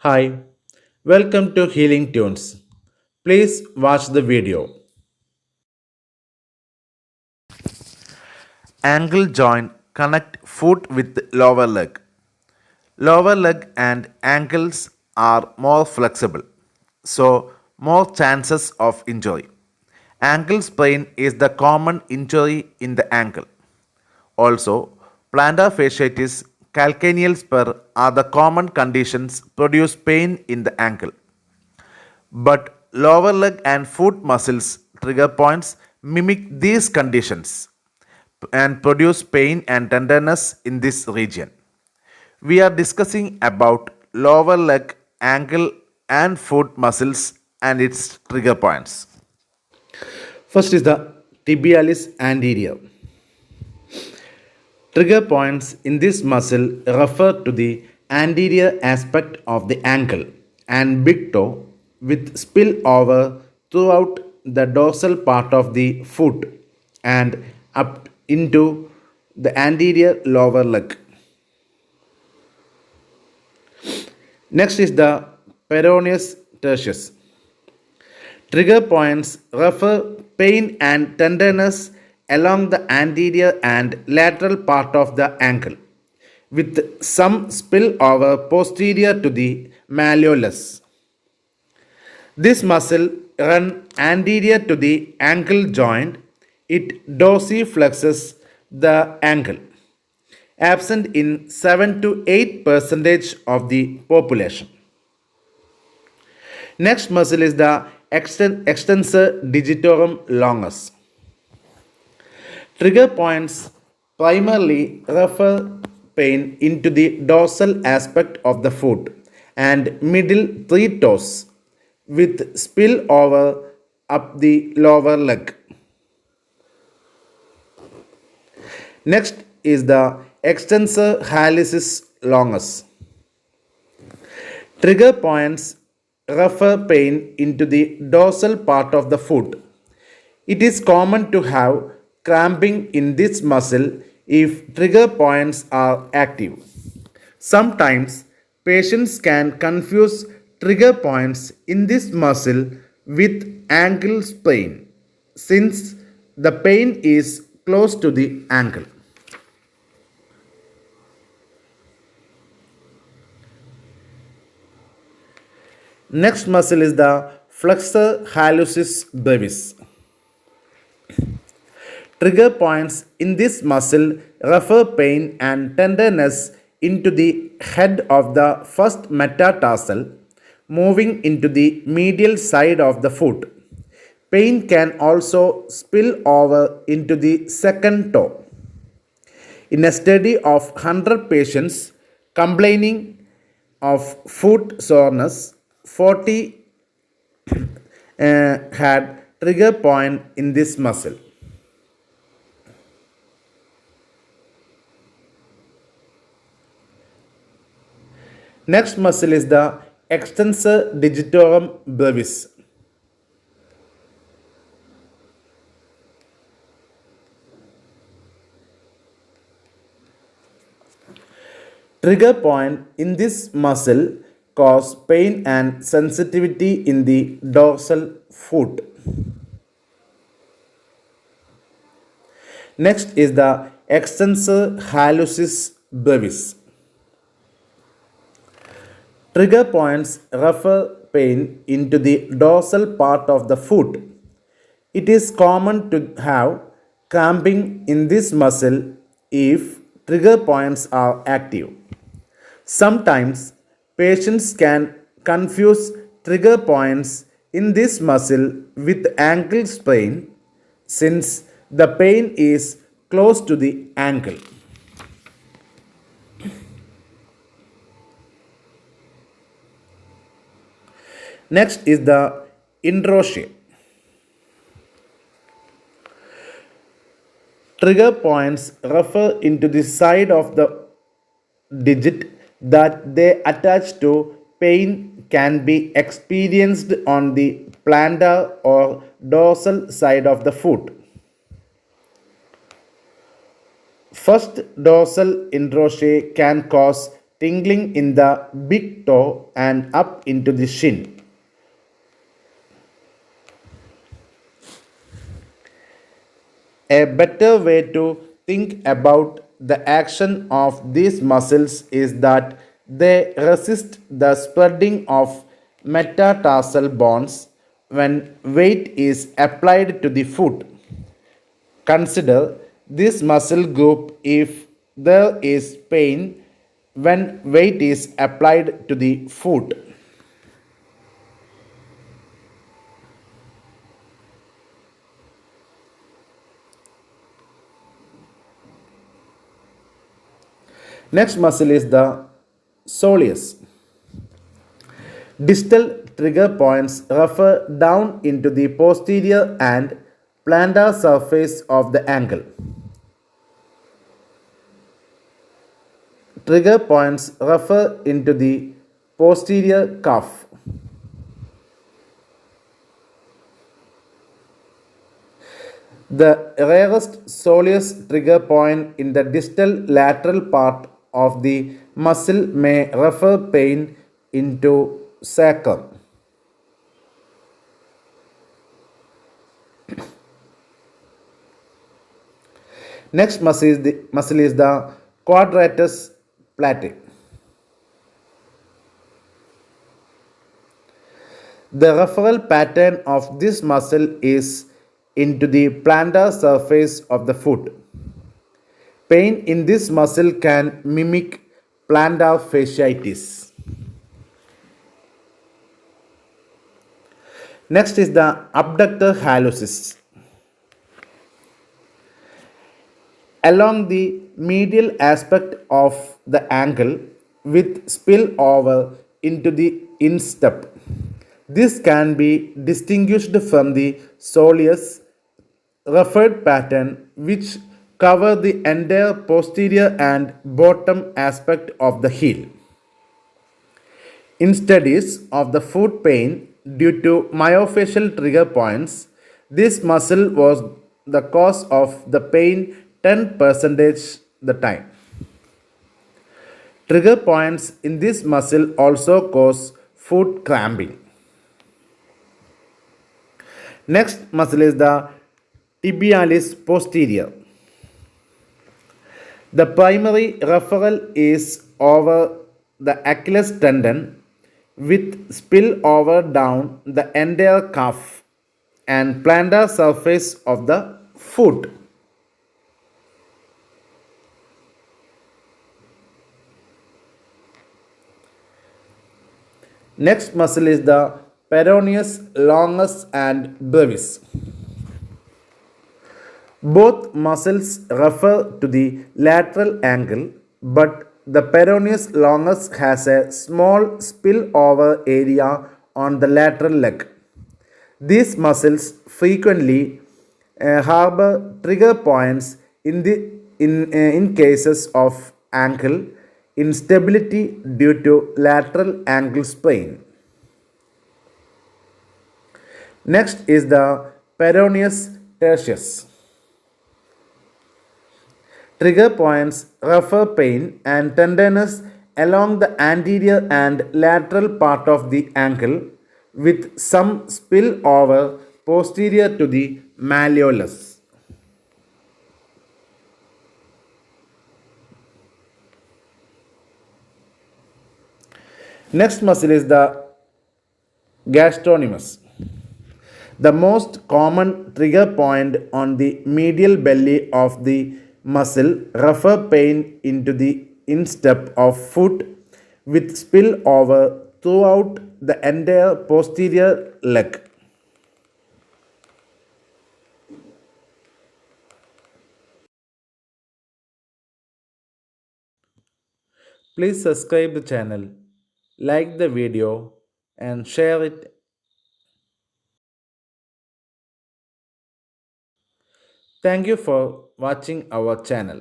Hi, welcome to Healing Tunes. Please watch the video. Ankle joint connect foot with lower leg. Lower leg and ankles are more flexible, so more chances of injury. Ankle sprain is the common injury in the ankle. Also, plantar fasciitis, calcaneal spur are the common conditions produce pain in the ankle. But lower leg and foot muscles trigger points mimic these conditions and produce pain and tenderness in this region. We are discussing about lower leg, ankle and foot muscles and its trigger points. First is the tibialis anterior. Trigger points in this muscle refer to the anterior aspect of the ankle and big toe with spillover throughout the dorsal part of the foot and up into the anterior lower leg. Next is the Peroneus tertius. Trigger points refer pain and tenderness along the anterior and lateral part of the ankle, with some spillover posterior to the malleolus. This muscle runs anterior to the ankle joint. It dorsiflexes the ankle, absent in 7 to 8 percentage of the population. Next muscle is the extensor digitorum longus. Trigger points primarily refer pain into the dorsal aspect of the foot and middle three toes with spillover up the lower leg. Next is the extensor hallucis longus. Trigger points refer pain into the dorsal part of the foot. It is common to have cramping in this muscle if trigger points are active. Sometimes patients can confuse trigger points in this muscle with ankle sprain since the pain is close to the ankle. Next muscle is the flexor hallucis brevis. Trigger points in this muscle refer pain and tenderness into the head of the first metatarsal, moving into the medial side of the foot. Pain can also spill over into the second toe. In a study of 100 patients complaining of foot soreness, 40 had trigger point in this muscle. Next muscle is the extensor digitorum brevis. Trigger point in this muscle cause pain and sensitivity in the dorsal foot. Next is the extensor hallucis brevis. Trigger points refer pain into the dorsal part of the foot. It is common to have cramping in this muscle if trigger points are active. Sometimes patients can confuse trigger points in this muscle with ankle sprain since the pain is close to the ankle. Next is the introsea. Trigger points refer into the side of the digit that they attach to. Pain can be experienced on the plantar or dorsal side of the foot. First dorsal introsea can cause tingling in the big toe and up into the shin. A better way to think about the action of these muscles is that they resist the spreading of metatarsal bones when weight is applied to the foot. Consider this muscle group if there is pain when weight is applied to the foot. Next muscle is the soleus. Distal trigger points refer down into the posterior and plantar surface of the ankle. Trigger points refer into the posterior cuff. The rarest soleus trigger point in the distal lateral part of the muscle may refer pain into sacrum. Next muscle is the Quadratus Plateau. The referral pattern of this muscle is into the plantar surface of the foot. Pain in this muscle can mimic plantar fasciitis. Next is the abductor hallucis. Along the medial aspect of the ankle with spillover into the instep. This can be distinguished from the soleus referred pattern which cover the entire posterior and bottom aspect of the heel. In studies of the foot pain due to myofacial trigger points, this muscle was the cause of the pain 10% the time. Trigger points in this muscle also cause foot cramping. Next muscle is the Tibialis Posterior. The primary referral is over the Achilles tendon with spillover down the entire calf and plantar surface of the foot. Next muscle is the Peroneus, Longus and Brevis. Both muscles refer to the lateral angle, but the peroneus longus has a small spillover area on the lateral leg. These muscles frequently harbor trigger points in cases of ankle instability due to lateral ankle sprain. Next is the Peroneus tertius. Trigger points refer pain and tenderness along the anterior and lateral part of the ankle with some spillover posterior to the malleolus. Next muscle is the gastrocnemius. The most common trigger point on the medial belly of the muscle refer pain into the instep of foot with spillover throughout the entire posterior leg. Please subscribe the channel, like the video and share it. Thank you for watching our channel.